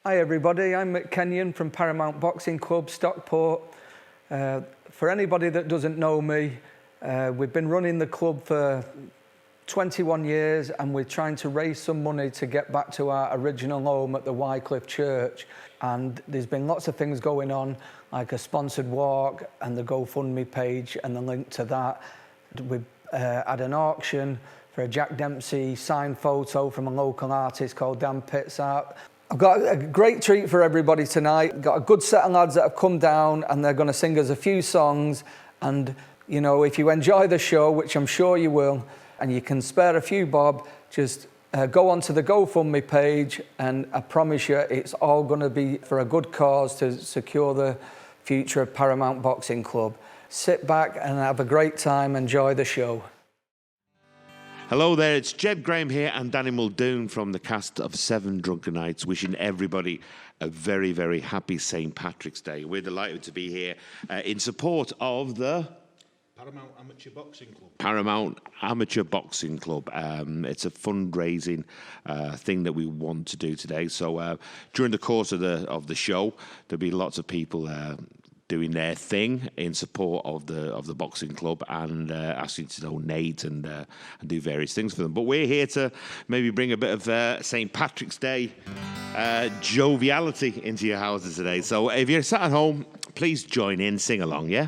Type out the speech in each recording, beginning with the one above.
Hi everybody, I'm Mick Kenyon from Paramount Boxing Club, Stockport. For anybody that doesn't know me, we've been running the club for 21 years and we're trying to raise some money to get back to our original home at the Wycliffe Church. And there's been lots of things going on, like a sponsored walk and the GoFundMe page and the link to that. We've had an auction for a Jack Dempsey signed photo from a local artist called Dan Pitzart. I've got a great treat for everybody tonight. Got a good set of lads that have come down and they're going to sing us a few songs. And, you know, if you enjoy the show, which I'm sure you will, and you can spare a few bob, just go onto the GoFundMe page and I promise you it's all going to be for a good cause to secure the future of Paramount Boxing Club. Sit back and have a great time, enjoy the show. Hello there, it's Jed Graham here and Danny Muldoon from the cast of 7 Drunken Nights, wishing everybody a very, very happy St. Patrick's Day. We're delighted to be here in support of the Paramount Amateur Boxing Club. Paramount Amateur Boxing Club. It's a fundraising thing that we want to do today. So during the course of the show, there'll be lots of people doing their thing in support of the boxing club and asking to donate and do various things for them. But we're here to maybe bring a bit of St. Patrick's Day joviality into your houses today. So if you're sat at home, please join in, sing along, yeah?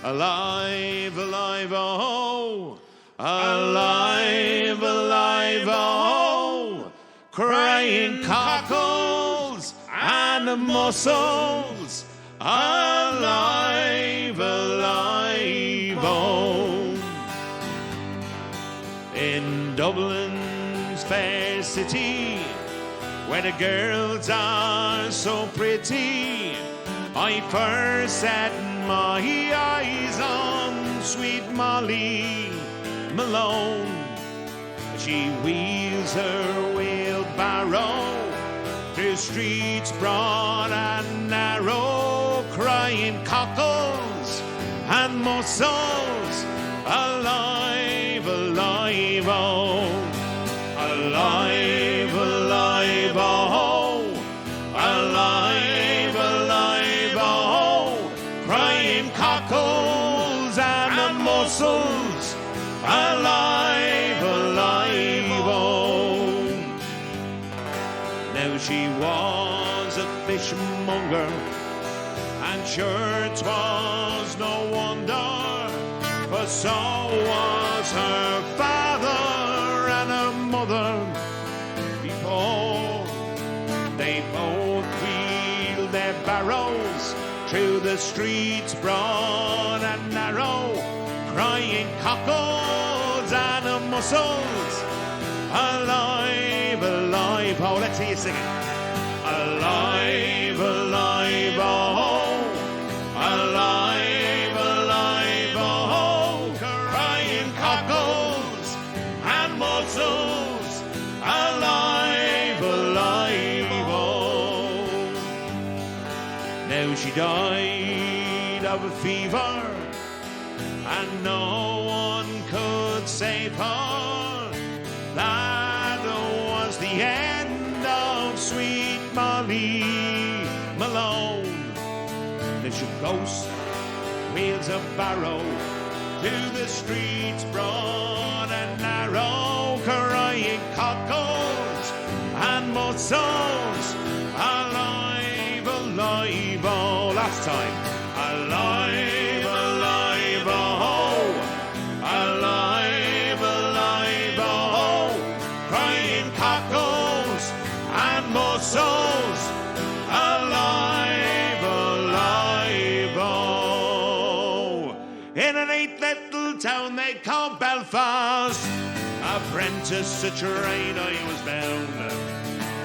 Alive, alive, oh, alive, alive, oh, crying cockles and mussels. Alive, alive, oh. In Dublin's fair city, where the girls are so pretty, I first set my eyes on sweet Molly Malone. She wheels her wheelbarrow through streets broad and narrow, crying cockles and mussels. Alive, alive, oh. Alive, alive, oh. Alive, alive, oh. Crying cockles and mussels. Alive, alive, oh. Now she was a fishmonger, and sure 'twas no wonder, for so was her father and her mother before. They both wheeled their barrows through the streets broad and narrow, crying cockles and mussels. Alive, alive, oh, let's hear you sing it. Alive, alive, oh. Alive, alive, oh. Crying cockles and mussels. Alive, alive, oh. Now she died of a fever and no one could save her. That was the end of sweet Molly Malone. There's your ghost wheels a barrow through the streets broad and narrow, crying cockles and mussels. Alive, alive, oh. Last time. Alive, alive, oh. Alive, alive, oh. Crying cockles and mussels. Alive, alive, oh. In an 8 little town they call Belfast, apprentice to trade I was bound.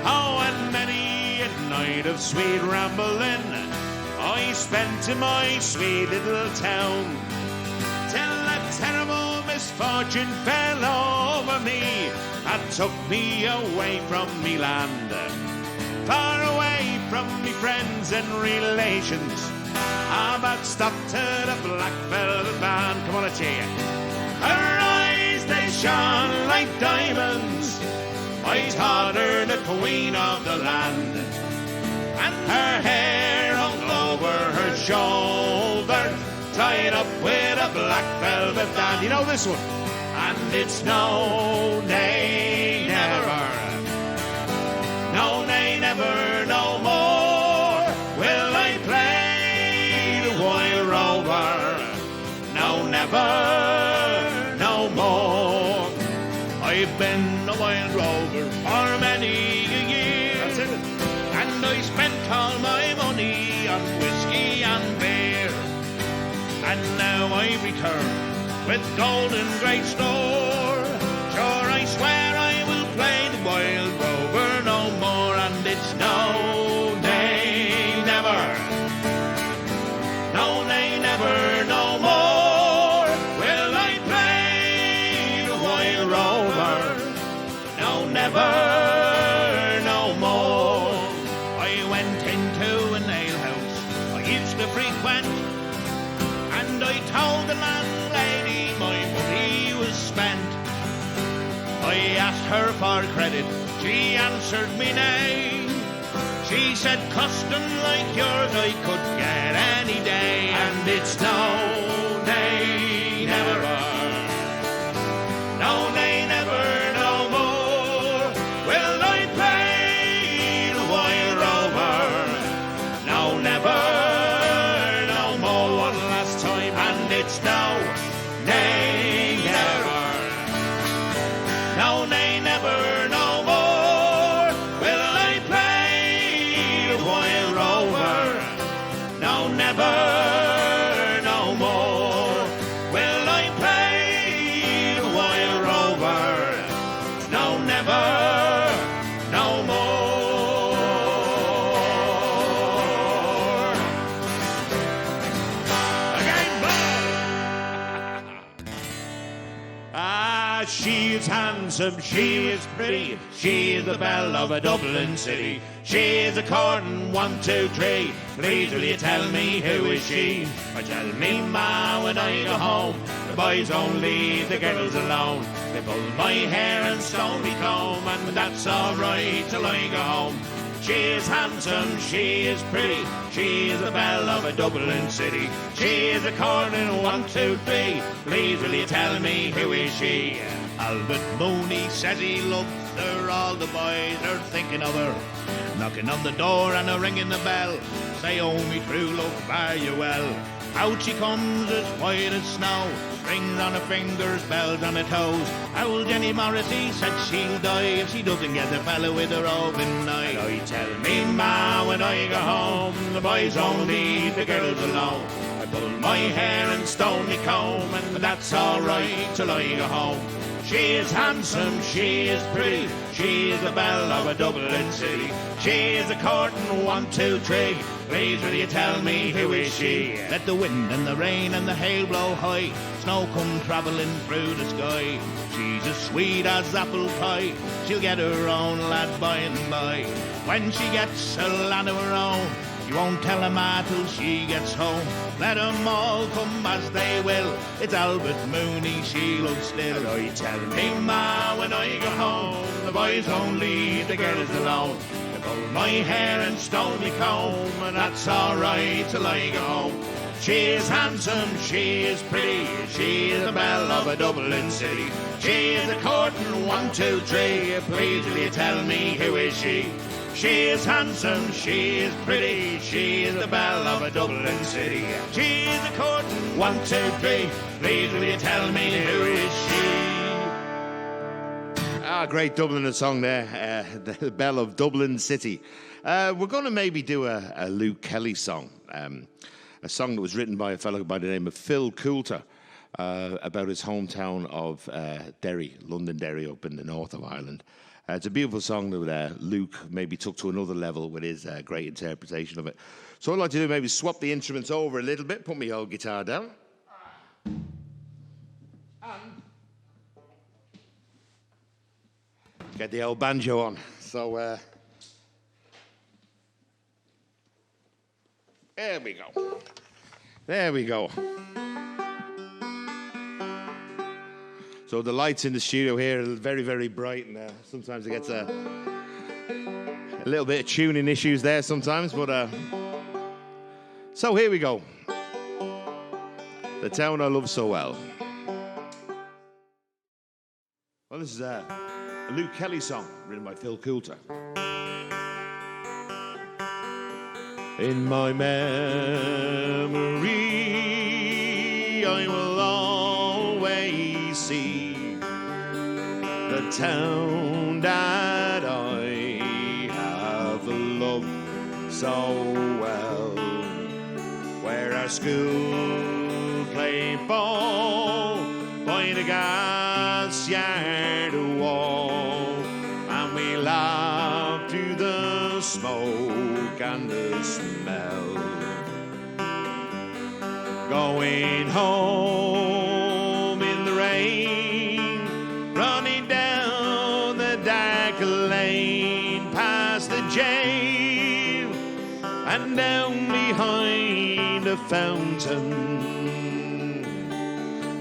Oh, and many a night of sweet rambling I spent in my sweet little town, till a terrible misfortune fell over me and took me away from me land, far away from me friends and relations. I'm back stuck to the black velvet band. Come on, let's hear you. Her eyes, they shone like diamonds. I taught her the queen of the land. and her hair hung over her shoulders, tied up with a black velvet band. You know this one? And it's no, nay, never. No, nay, never, no more will I play the wild rover. No, never, no more. I've been a wild rover for many a year. That's it. And I spent all my money on whiskey and beer. And now I return with gold in great store. Sure, I swear I will play the wild rover no more. And it's no, nay, never. No, nay, never, no more will I play the wild rover. No, never, no more. I went into an alehouse I used to frequent, and I told the landlady my money was spent. I asked her for credit, she answered me nay. She said custom like yours I could get any day. And it's no, nay, never. No, nay, never, no more will I play the wild rover. No, never, no more. One last time. And it's no, nay, never. No, nay, never, no more will I play the wild rover. No, never, no more will I play the wild rover. No, never, no more. Again, Ah, she is handsome, she is pretty, she is the belle of a Dublin city. She is a courting 1, 2, 3. Please will you tell me who is she? Or tell me, ma, when I go home, the boys don't leave the girls alone. They pull my hair and stone me comb, and that's alright till I go home. She is handsome, she is pretty, she is the belle of a Dublin city. She is a courting 1, 2, 3. Please will you tell me who is she? Albert Mooney says he loves her, all the boys are thinking of her. Knocking on the door and a ringing the bell, say, oh me true love, fare you well. Out she comes as white as snow, rings on her fingers, bells on her toes. Old Jenny Morrissey said she'll die if she doesn't get the fella with her roving eye. I tell me, ma, when I go home, the boys won't leave the girls alone. I pull my hair and stone me comb, and that's alright till I go home. She is handsome, she is pretty, she is the belle of a Dublin city. She is a courting 1, 2, 3. Please will you tell me who is she? Let the wind and the rain and the hail blow high, snow come travelling through the sky. She's as sweet as apple pie, she'll get her own lad by and by. When she gets a lad of her own, you won't tell a ma till she gets home. Let 'em all come as they will, it's Albert Mooney she loves still. I tell me, ma, when I go home, the boys won't leave the girls alone. They pull my hair and stone me comb, and that's alright till I go home. She is handsome, she is pretty, she is the belle of a Dublin city. She is a courting 1, 2, 3. Please will you tell me who is she? She is handsome, she is pretty, she is the belle of a Dublin city. She is a courting 1, 2, 3. Please will you tell me who is she? Ah, great Dublin song there, the Belle of Dublin City. We're going to maybe do a Luke Kelly song, a song that was written by a fellow by the name of Phil Coulter, about his hometown of Derry, London Derry, up in the north of Ireland. It's a beautiful song that Luke maybe took to another level with his great interpretation of it. So what I'd like to do, maybe swap the instruments over a little bit, put my old guitar down. Get the old banjo on. So, there we go. There we go. So the lights in the studio here are very, very bright, and sometimes it gets a A little bit of tuning issues there sometimes, but so here we go. The town I love so well. Well, this is a Luke Kelly song written by Phil Coulter. In my memory, I will always see the town that I have loved so well, where our school played ball by the gas yard wall, and we laughed to the smoke and the smell. Going home in the rain, running down the dark lane, past the jail and down behind the fountain.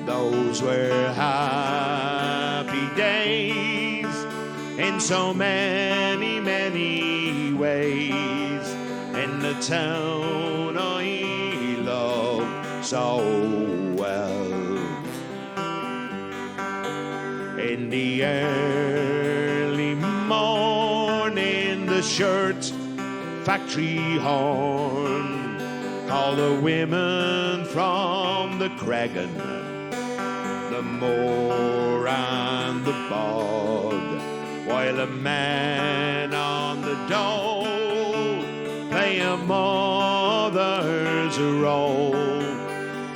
Those were happy days in so many, many ways, in the town I love so well. In the early morning, the shirt factory horn called the women from the Cregan, the moor and the bog, while the men on the dole play a mother's role,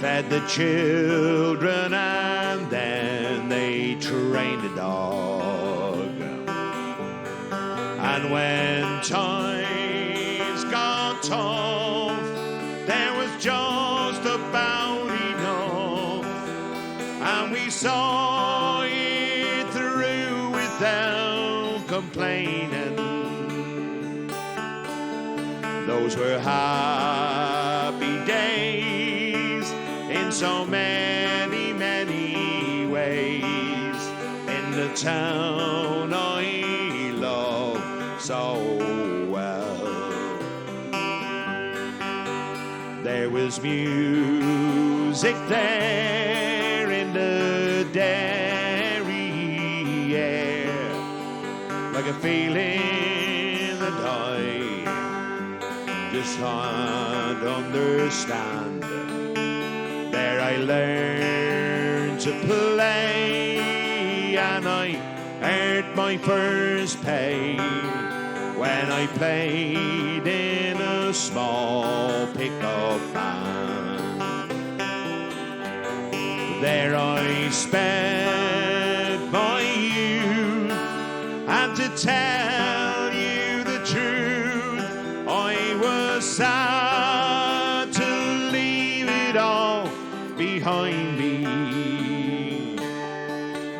fed the children and then they trained the dog. And when times got tough, there was just about enough, and we saw it through without complaining. Those were happy days in so many, many ways, in the town I love so well. There was music there in the dairy air, like a feeling that I just can't understand. There I learned to play, and I earned my first pay when I played in a small pickup band. There I spent my youth, and to tell you the truth, I was sad to leave it all behind me.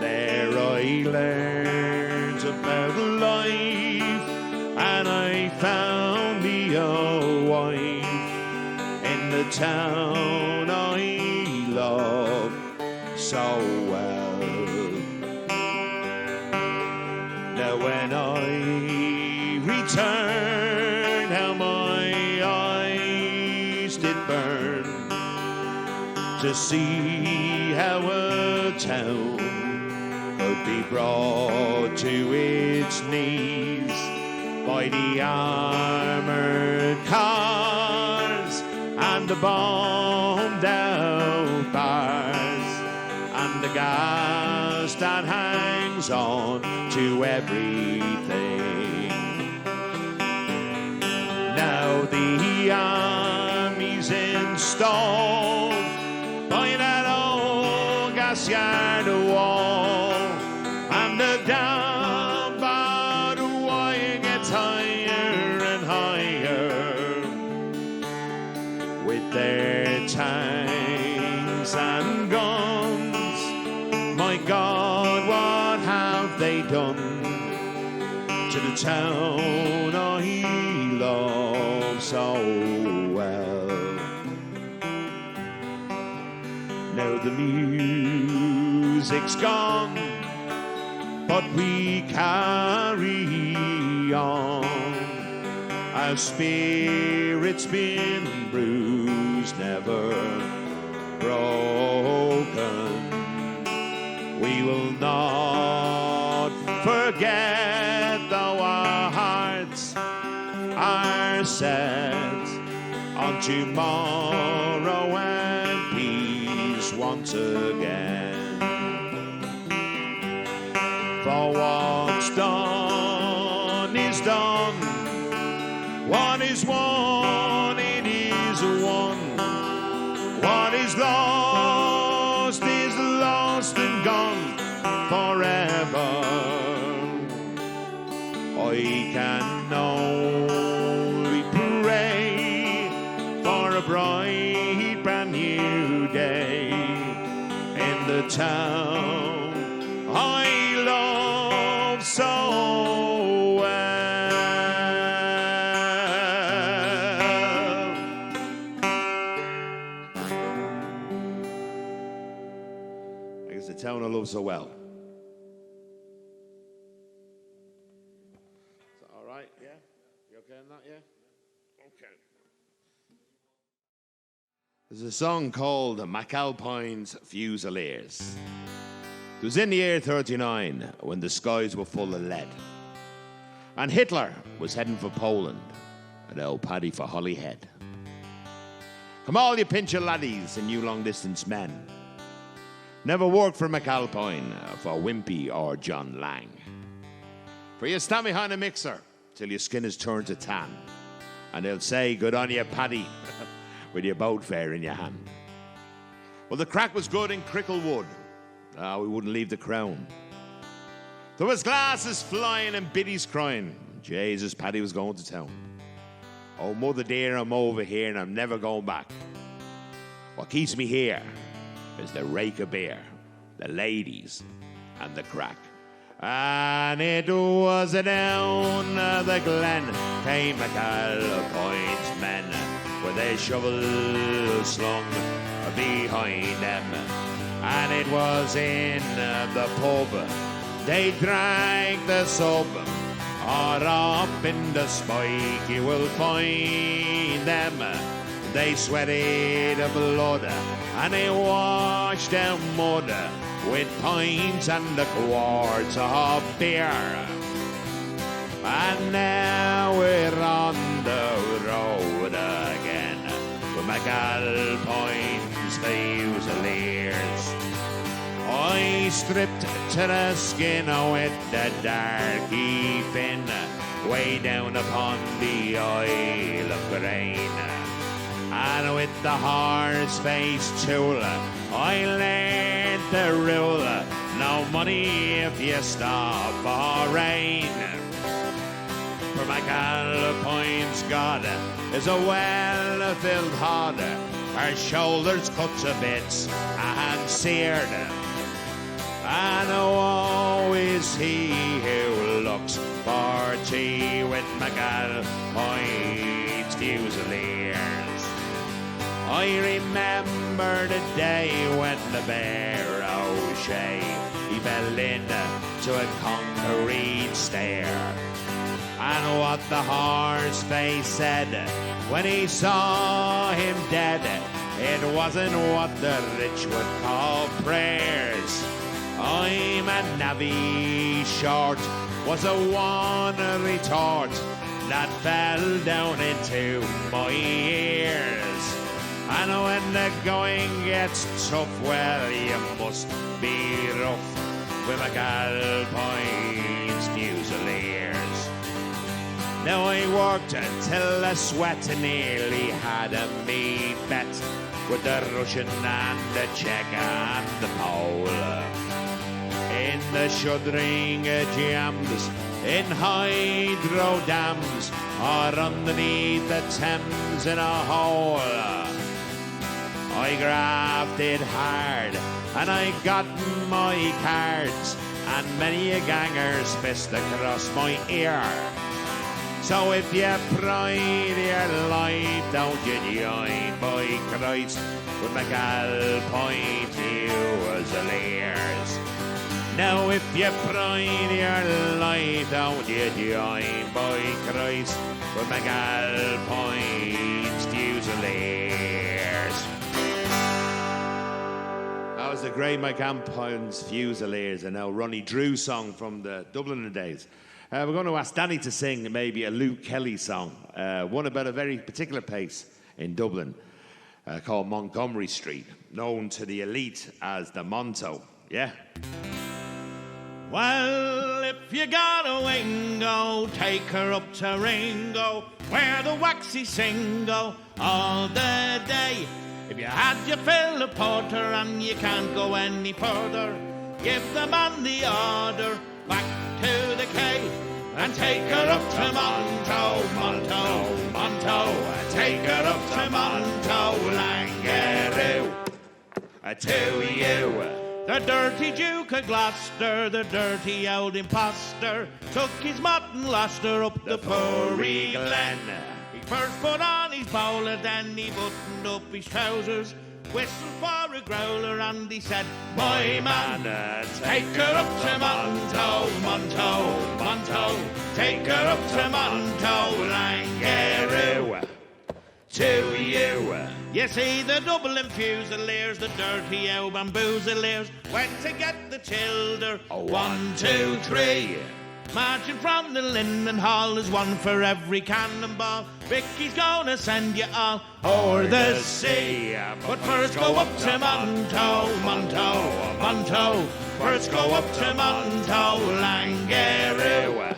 There I learned about life, and I found me a wife in the town I love so well. Now when I return, how my eyes did burn to see how a town could be brought to its knees by the armoured cars and the bombed out bars and the gas that hangs on to everything. Now the army's installed by that old gas yard wall, and the down by the wire gets higher and higher with their tanks and guns. My God, what have they done to the town I love so well? Now the music's gone, but we carry on. our spirit's been bruised, never broken. We will not forget, though our hearts are set on tomorrow and peace once again. For what's done is done. What is won, it is won. What is lost and gone forever. I can only pray for a bright brand new day in the town I love so well. I guess the town I love so well. Is that all right? Yeah? You okay on that? Yeah? Okay. There's a song called McAlpine's Fusiliers. It was in the year 39 when the skies were full of lead. And Hitler was heading for Poland and old Paddy for Holyhead. Come all you pincher laddies and you long-distance men. Never worked for McAlpine, for Wimpy or John Lang. For you stand behind a mixer till your skin is turned to tan. And they'll say, good on you, Paddy, with your boat fare in your hand. Well, the crack was good in Cricklewood. We wouldn't leave the crown. There was glasses flying and biddies crying. Jesus, Paddy was going to town. Oh, mother dear, I'm over here and I'm never going back. What keeps me here is the rake of beer, the ladies, and the crack. And it was down the glen came McAlpine's men with their shovels slung behind them. And it was in the pub they drank the sub, or up in the spike you will find them. They sweated blood and they washed down mud with pints and the quarts of beer. And now we're on the road again with McAlpine's Fusiliers. I stripped to the skin with the darky fin way down upon the Isle of Grain. And with the horse-faced tool I learned the rule: no money if you stop for rain. For McAlpine's God is a well-filled hod, her shoulders cut to bits and seared. And woe is he who looks for tea with McAlpine's Fusiliers. I remember the day when the bear O'Shea he fell into a concrete stair. And what the horse face said when he saw him dead, it wasn't what the rich would call prayers. I'm a navvy short was a one retort that fell down into my ears. And when the going gets tough, well, you must be rough with McAlpine's Fusiliers. Now I worked till the sweat nearly had me bet with the Russian and the Czech and the Pole. In the shuddering jams, in hydro dams, or underneath the Thames in a hole. I grafted hard and I got my cards, and many a ganger's fist across my ear. So if you pride your life, don't you join by Christ with McAlpine Fusiliers. Now if you pride your life, don't you join by Christ with McAlpine's Fusiliers. That was the great McAlpine's Fusiliers, and now Ronnie Drew song from the Dublin days. We're going to ask Danny to sing maybe a Luke Kelly song, one about a very particular place in Dublin called Montgomery Street, known to the elite as the Monto. Yeah? Well, if you got a wingo, take her up to Ringo, where the waxy single all the day. If you had your fill of porter and you can't go any further, give the man the order back to the quay and take her up to Monto, Monto, Monto. Take her up to Monto, Langaroo, to you. The dirty Duke of Gloucester, the dirty old imposter, took his mutton luster up the Furry Glen. He first put on his bowler, then he buttoned up his trousers, whistled for a growler, and he said, "My man, take her up to Monto, Monto, Monto. Take her up to Monto, Langaroo, to you." You see, the Dublin Fusiliers, the dirty old bambooziliers, went to get the childer. 1, 2, 3. Marching from the Linden Hall, there's one for every cannonball. Vicky's gonna send you all o'er the sea. But first go up to Monto, Monto, Monto. First go up to Monto, Langaroo,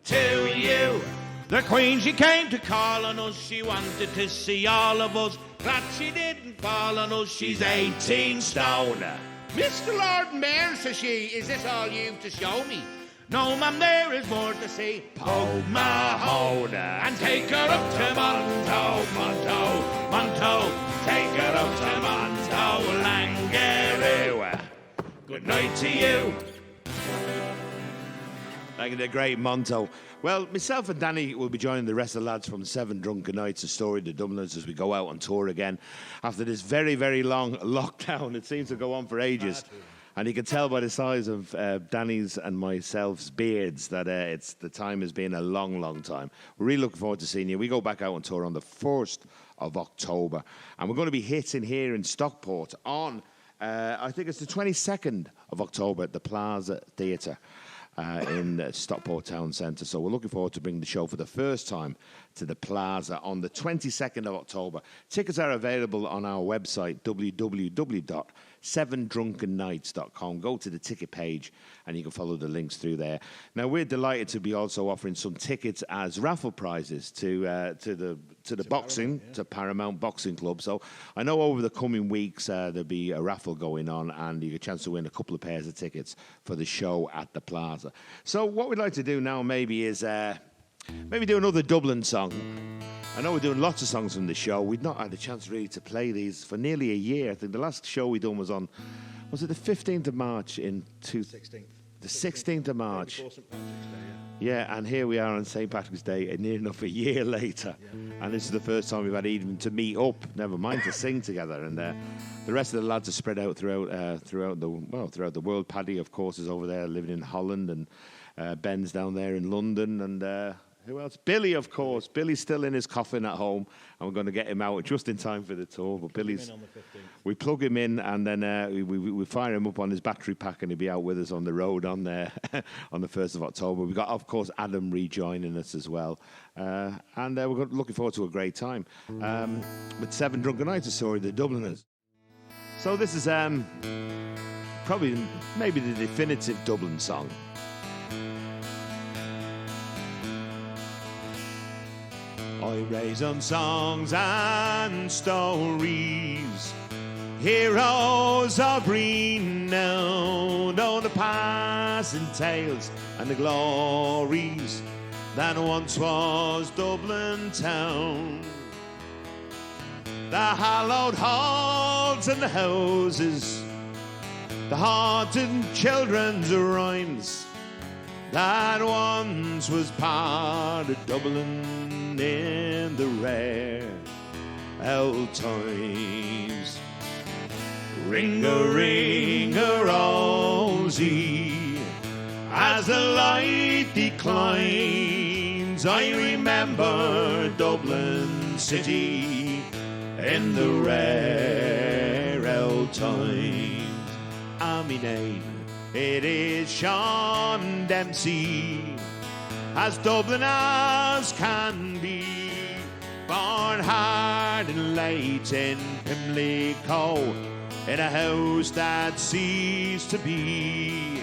to you. The Queen, she came to call on us, she wanted to see all of us. Glad she didn't fall on us, she's 18 stone. Mr. Lord Mayor, says she, is this all you've to show me? No, ma'am, there is more to see. Poke Mahone and take her up to Monto, Monto, Monto. Take her up to Monto, Langaroo. Good night to you. Thank you, the great Monto. Well, myself and Danny will be joining the rest of the lads from 7 Drunken Nights, a story of the Dubliners, as we go out on tour again after this very, very long lockdown. It seems to go on for ages. And you can tell by the size of Danny's and myself's beards that the time has been a long, long time. We're really looking forward to seeing you. We go back out on tour on the 1st of October. And we're going to be hitting here in Stockport on, I think it's the 22nd of October at the Plaza Theatre in Stockport Town Centre. So we're looking forward to bringing the show for the first time to the Plaza on the 22nd of October. Tickets are available on our website, www.7drunkennights.com. Go to the ticket page and you can follow the links through there. Now, we're delighted to be also offering some tickets as raffle prizes to Paramount Boxing Club. So I know over the coming weeks there'll be a raffle going on and you get a chance to win a couple of pairs of tickets for the show at the Plaza. So what we'd like to do now maybe is maybe do another Dublin song. I know we're doing lots of songs from the show. We've not had a chance really to play these for nearly a year. I think the last show we done was it the 15th of March in 16th. The 16th of March. Before St. Patrick's Day, Yeah, and here we are on St. Patrick's Day, near enough a year later. Yeah. And this is the first time we've had even to meet up, never mind to sing together. And the rest of the lads are spread out throughout the world. Paddy, of course, is over there living in Holland, and Ben's down there in London, and who else? Billy, of course. Billy's still in his coffin at home, and we're going to get him out just in time for the tour. But Billy's, we plug him in, and then we fire him up on his battery pack, and he'll be out with us on the road on the 1st of October. We've got, of course, Adam rejoining us as well, and we're looking forward to a great time with 7 Drunken Nights, a story of the Dubliners. So this is probably maybe the definitive Dublin song. I raise on songs and stories, heroes of renown, all the passing tales and the glories that once was Dublin town. The hallowed halls and the houses, the haunted children's rhymes, that once was part of Dublin in the rare old times. Ring-a-ring-a-rose, rosy. As the light declines, I remember Dublin City in the rare old times. And my name, it is Sean Dempsey, as Dublin as can be. Born hard and late in Pimlico, in a house that ceased to be.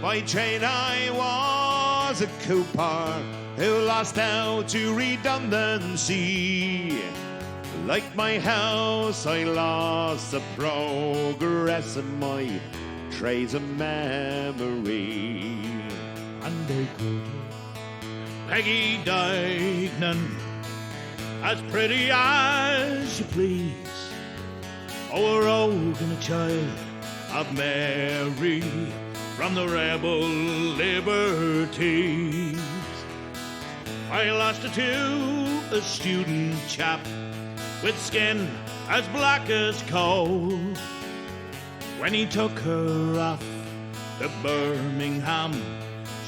By trade I was a cooper who lost out to redundancy. Like my house, I lost the progress of my trade's a memory. And they could Peggy Dignan, as pretty as you please. Oh, a rogue and a child of Mary from the rebel liberties. I lost her to a student chap with skin as black as coal. When he took her off to Birmingham,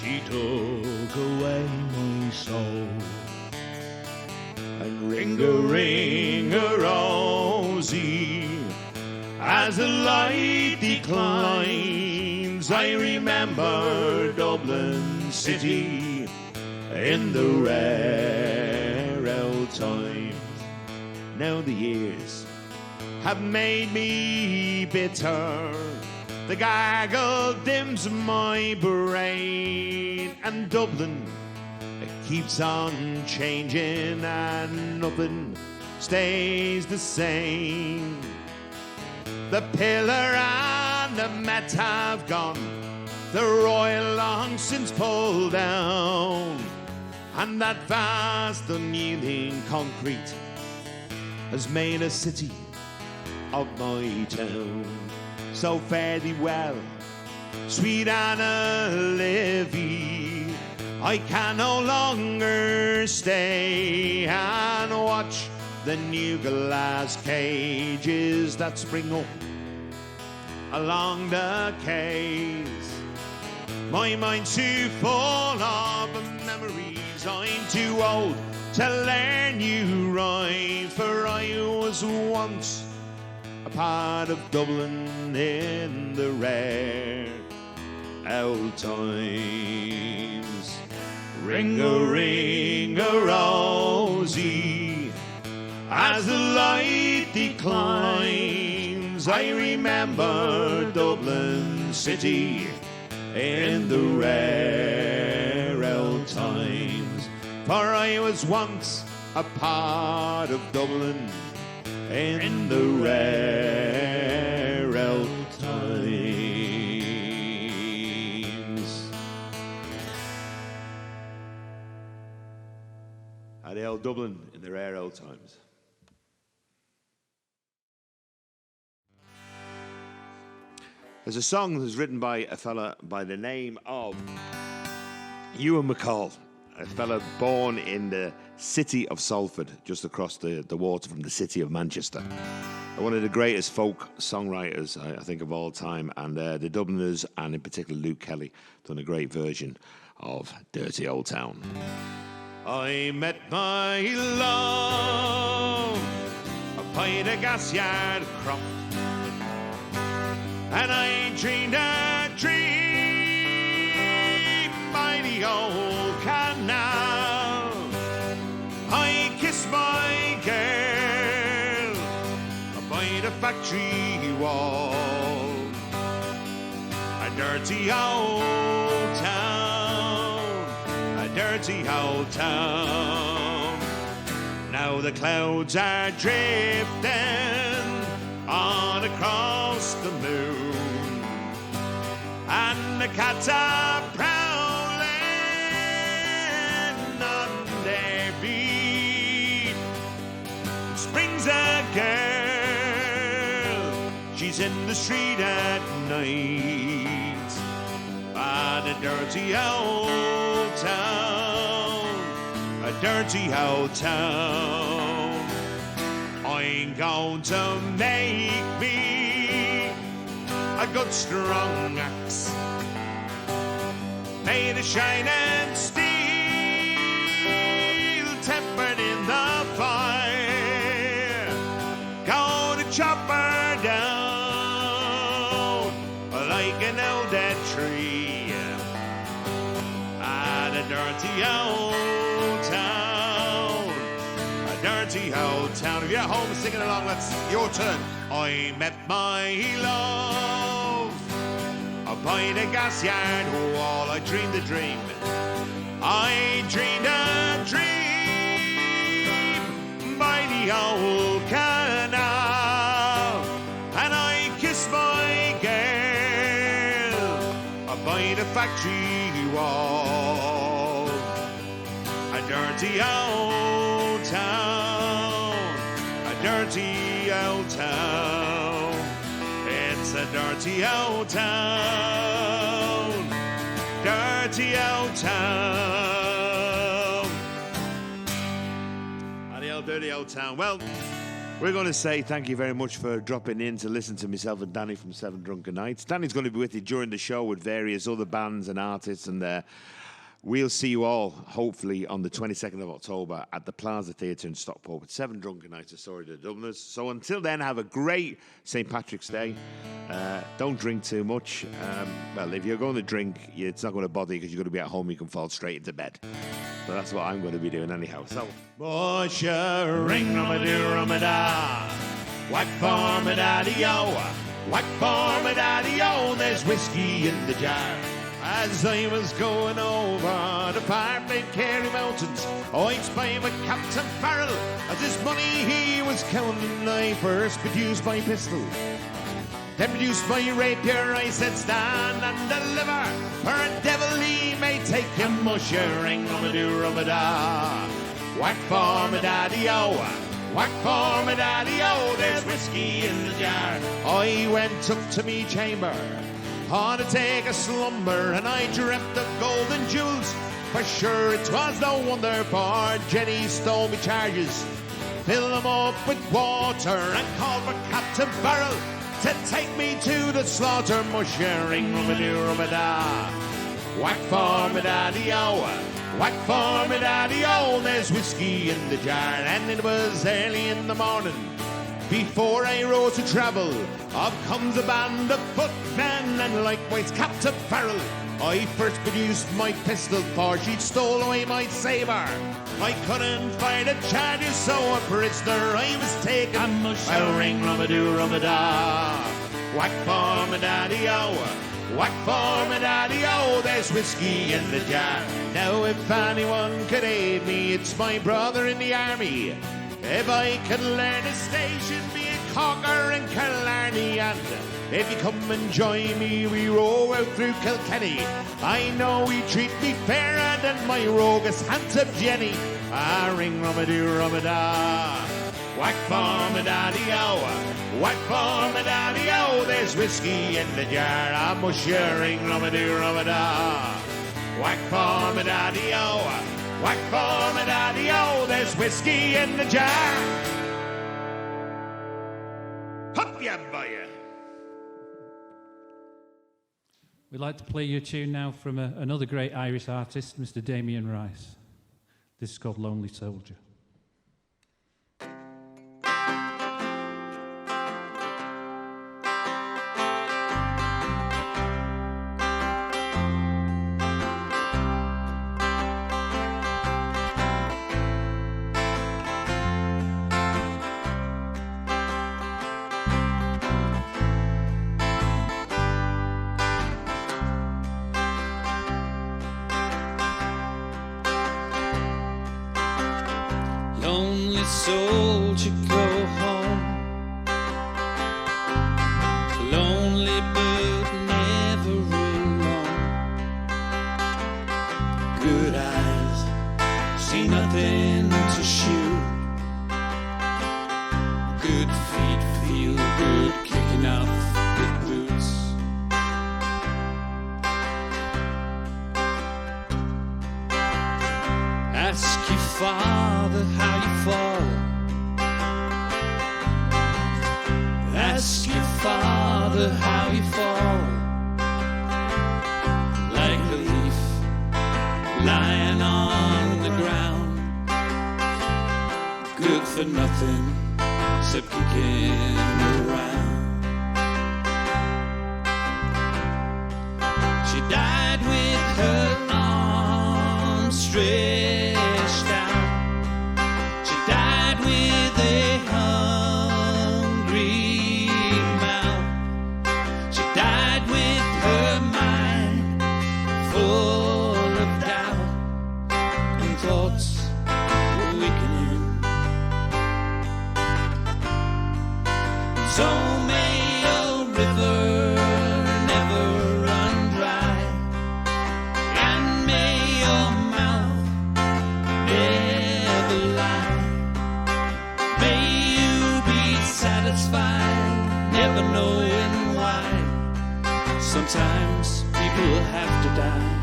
she took away my soul. And ring-a-ring-a-rosy, as the light declines, I remember Dublin City in the rare old times. Now the years have made me bitter, the gargle dims my brain, and Dublin, it keeps on changing and nothing stays the same. The pillar and the Met have gone, the Royal long since pulled down, and that vast unyielding concrete has made a city of my town. So fare thee well, sweet Anna Livy, I can no longer stay and watch the new glass cages that spring up along the quays. My mind's too full of memories, I'm too old to learn new rhymes, for I was once a part of Dublin in the rare old times. Ring-a-ring-a-rosy, as the light declines, I remember Dublin City in the rare old times. For I was once a part of Dublin in the rare old times. At the old Dublin in the rare old times. There's a song that was written by a fella by the name of Ewan MacColl, a fella born in the city of Salford, just across the water from the city of Manchester. One of the greatest folk songwriters, I think, of all time, and the Dubliners, and in particular Luke Kelly, done a great version of Dirty Old Town. I met my love by the gas yard crop, and I dreamed a dream by the old canal. I kissed my girl by the factory wall. A dirty old town, a dirty old town. Now the clouds are drifting on across the moon, and the cats are prowling on their beat. Spring's a girl, she's in the street at night. Ah, the dirty old town, a dirty old town. I'm going to make me a good strong axe made of shining steel, tempered in the fire. Gonna chop her down like an old dead tree at a dirty old town. A dirty old town. If you're at home singing along, that's your turn. I met my love by the gas yard wall. I dreamed a dream. I dreamed a dream by the old canal, and I kissed my girl by the factory wall. A dirty old town, a dirty old town. It's a dirty old town, dirty old town. And the old dirty old town. Well, we're going to say thank you very much for dropping in to listen to myself and Danny from Seven Drunken Nights. Danny's going to be with you during the show with various other bands and artists, and we'll see you all, hopefully, on the 22nd of October at the Plaza Theatre in Stockport with Seven Drunken Nights, a story of the Dubliners. So until then, have a great St. Patrick's Day. Don't drink too much. Well, if you're going to drink, it's not going to bother you because you're going to be at home. You can fall straight into bed. So that's what I'm going to be doing anyhow. So, ring rum-a-doo-rum-a-da, whack for-me-daddy-o, whack for-me-daddy-o, there's whiskey in the jar. As I was going over the Parkland Carey Mountains, I spied with Captain Farrell. As his money he was counting, I first produced my pistol, then produced my rapier. I said, stand and deliver, for a devil he may take him. Ring rum-a-doo-rum-a-da, whack for me daddy-o, whack for me daddy-o, there's whiskey in the jar. I went up to me chamber to take a slumber, and I dreamt of golden jewels. For sure it was no wonder, for Jenny stole me charges, fill them up with water, and called for Captain Farrell to take me to the slaughter. Ring rum-a-doo-rum-a-da, whack for me daddy-o, whack for me daddy-o, there's whiskey in the jar. And it was early in the morning, before I rose to travel, up comes a band of footmen, and likewise Captain Farrell. I first produced my pistol, for she'd stole away my sabre. I couldn't find the charges, so a prisoner I was taken. Ring rum-a-doo-rum-a-da, whack for me daddy-o, whack for me daddy-o, there's whiskey in the jar. Now if anyone could aid me, it's my brother in the army. If I could learn a station, be a Cocker and Killarney, and if you come and join me, we row out through Kilkenny. I know he treat me fairer than my roguish handsome Jenny. Ring rum-a-doo-rum-a-da, whack for me daddy-o, whack for me daddy-o, there's whiskey in the jar. Ring rum-a-doo-rum-a-da, whack for me daddy-o, whack for me daddy-o, there's whiskey in the jar. Hop ya boy. We'd like to play you a tune now from another great Irish artist, Mr. Damien Rice. This is called Lonely Soldier. Lonely soldier, go home. Lonely but never alone. Good eyes see nothing to shoot. Good feet feel good kicking off good boots. Ask your father how you fall. Ask your father how you fall. good for nothing except kicking around. She died with her arms stretched out. She died with a hungry mouth. She died with her mind full of doubt and thoughts awakening. So may a river never run dry, and may your mouth never lie. May you be satisfied, never knowing why. Sometimes people have to die.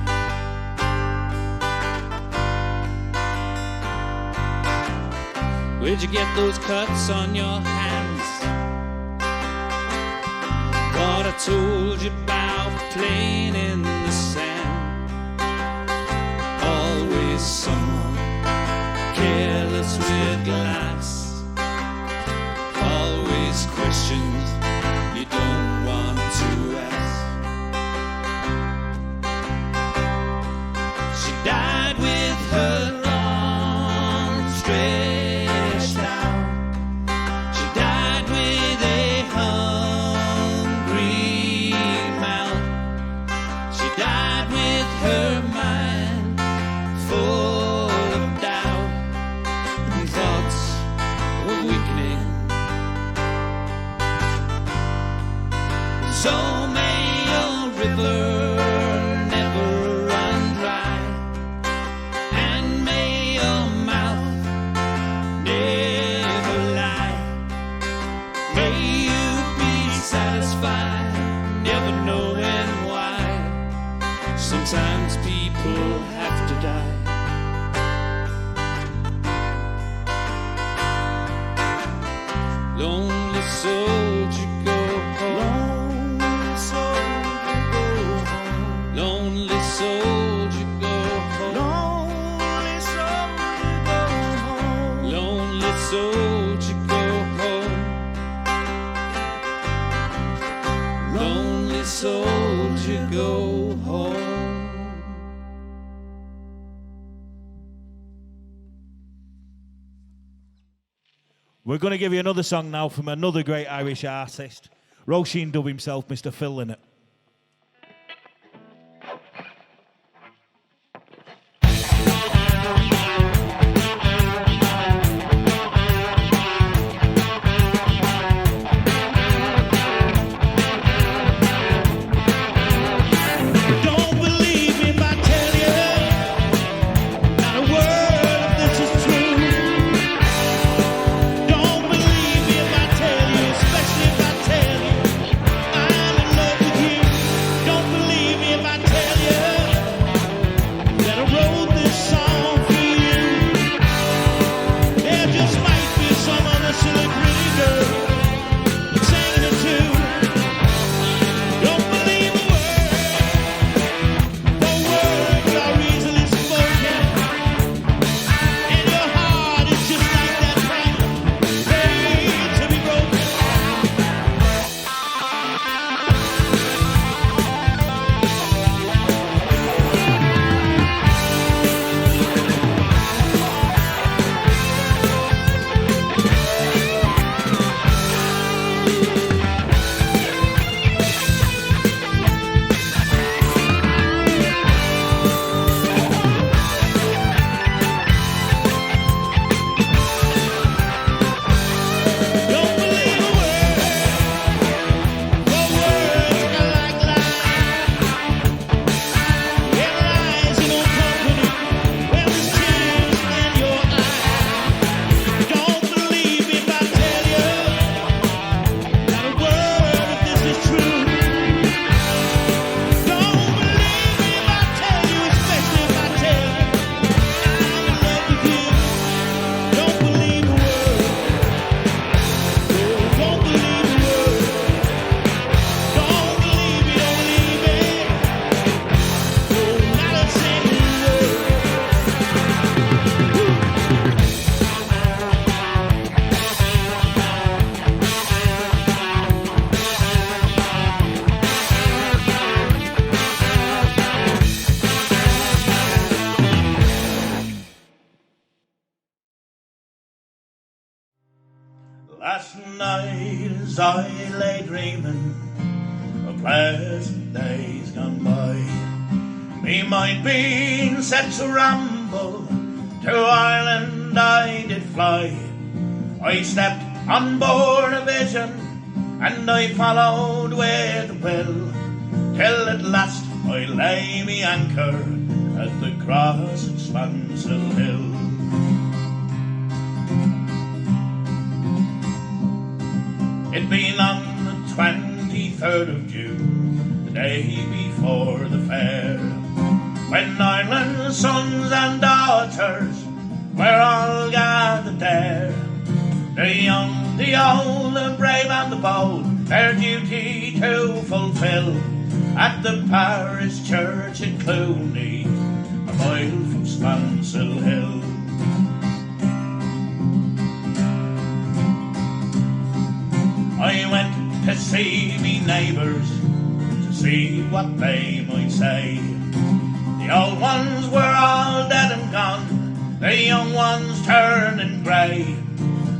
Where'd you get those cuts on your hands? Thought I told you about playing in the sand. Always someone careless with glass. Always questions you don't want to ask. She died with her arms stretched out. She died with a hungry mouth. She died with her mind full of doubt and thoughts of weakening. So may your river never run dry, and may your mouth never lie. May you be satisfied, never knowing why. Sometimes people have to die. Lonely soldier, go home. Lonely soldier, go home. Lonely soldier, go home. Lonely soldier, go home. We're going to give you another song now from another great Irish artist, Roisin Dub himself, Mr. Phil Lynott. Don't believe me if I tell you, not a word of this is true. Don't believe me if I tell you, especially if I tell you I'm in love with you. Last night as I lay dreaming of pleasant days gone by, me mind being set to ramble, to Ireland I did fly. I stepped on board a vision, and I followed with a will, till at last I lay me anchor at the cross of Spansel Hill. It been on the 23rd of June, the day before the fair, when Ireland's sons and daughters were all gathered there. The young, the old, the brave and the bold, their duty to fulfil at the parish church in Clooney, a mile from Spansel Hill. I went to see me neighbours, to see what they might say. The old ones were all dead and gone, the young ones turning grey.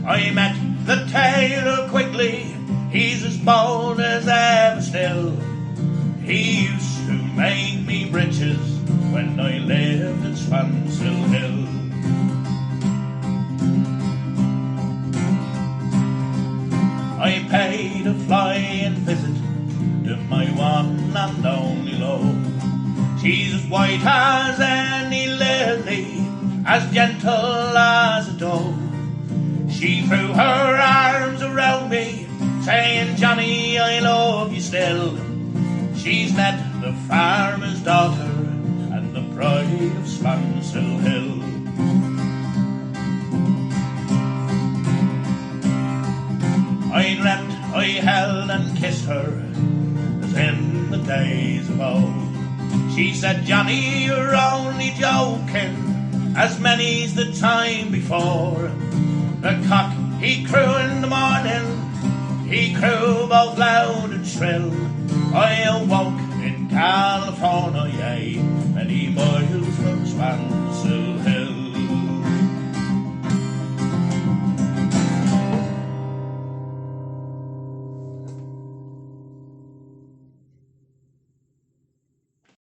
I met the tailor quickly, he's as bold as ever still. He used to make me breeches when I lived in Spansel Hill. I paid a flying visit to my one and only love. She's as white as any lily, as gentle as a dove. She threw her arms around me, saying, Johnny, I love you still. She's met the farmer's daughter and the pride of Spansel Hill. I dreamt, I held and kissed her, as in the days of old. She said, Johnny, you're only joking, as many's the time before. The cock, he crew in the morning, he crew both loud and shrill. I awoke in California, many miles from Spansel